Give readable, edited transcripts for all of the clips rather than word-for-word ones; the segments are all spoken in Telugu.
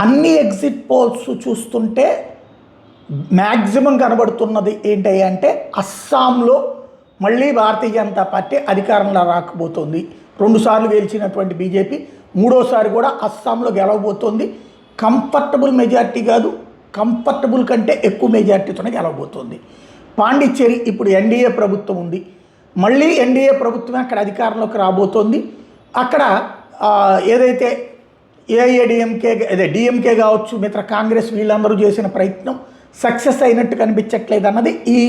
అన్ని ఎగ్జిట్ పోల్స్ చూస్తుంటే మ్యాక్సిమం కనబడుతున్నది ఏంటి అంటే అస్సాంలో మళ్ళీ భారతీయ జనతా పార్టీ అధికారంలో రాకపోతుంది. 2 సార్లు గెలిచినటువంటి బీజేపీ మూడోసారి కూడా అస్సాంలో గెలవబోతోంది. కంఫర్టబుల్ మెజార్టీ కాదు, కంఫర్టబుల్ కంటే ఎక్కువ మెజార్టీతోనే గెలవబోతోంది. పాండిచ్చేరి ఇప్పుడు ఎన్డీఏ ప్రభుత్వం ఉంది, మళ్ళీ ఎన్డీఏ ప్రభుత్వమే అక్కడ అధికారంలోకి రాబోతోంది. అక్కడ ఏదైతే ఏఐఏడిఎంకే అదే డిఎంకే కావచ్చు, మిత్ర కాంగ్రెస్ వీళ్ళందరూ చేసిన ప్రయత్నం సక్సెస్ అయినట్టు కనిపించట్లేదు అన్నది ఈ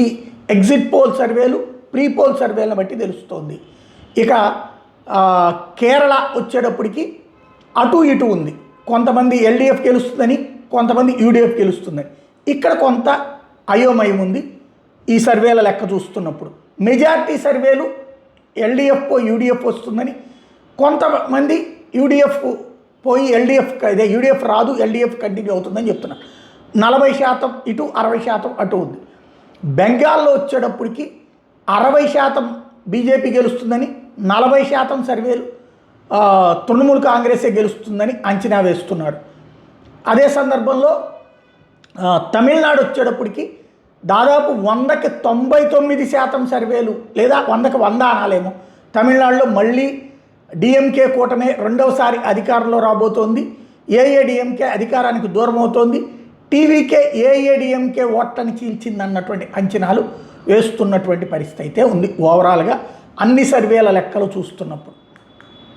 ఎగ్జిట్ పోల్ సర్వేలు, ప్రీ పోల్ సర్వేలను బట్టి తెలుస్తోంది. ఇక కేరళ వచ్చేటప్పటికి అటు ఇటు ఉంది. కొంతమంది ఎల్డీఎఫ్ గెలుస్తుందని, కొంతమంది యూడీఎఫ్ గెలుస్తుందని. ఇక్కడ కొంత అయోమయం ఉంది ఈ సర్వేల లెక్క చూస్తున్నప్పుడు. మెజార్టీ సర్వేలు ఎల్డీఎఫ్ పోయి యూడీఎఫ్ వస్తుందని, కొంతమంది యూడీఎఫ్ పోయి ఎల్డీఎఫ్ అదే యూడీఎఫ్ రాదు ఎల్డీఎఫ్ కంటిన్యూ అవుతుందని చెప్తున్నారు. 40% ఇటు 60% అటు ఉంది. బెంగాల్లో వచ్చేటప్పటికి 60% బీజేపీ గెలుస్తుందని, 40% సర్వేలు తృణమూల్ కాంగ్రెసే గెలుస్తుందని అంచనా వేస్తున్నారు. అదే సందర్భంలో తమిళనాడు వచ్చేటప్పటికి దాదాపు 100కి 99% సర్వేలు, లేదా 100కి 100 అనాలేమో, తమిళనాడులో మళ్ళీ డిఎంకే కూటమే రెండవసారి అధికారంలో రాబోతోంది. ఏఐఏడిఎంకే అధికారానికి దూరం అవుతోంది. టీవీకే ఏఐఏడిఎంకే ఓట్లని చీల్చిందన్నటువంటి అంచనాలు వేస్తున్నటువంటి పరిస్థితి అయితే ఉంది ఓవరాల్గా అన్ని సర్వేల లెక్కలు చూస్తున్నప్పుడు.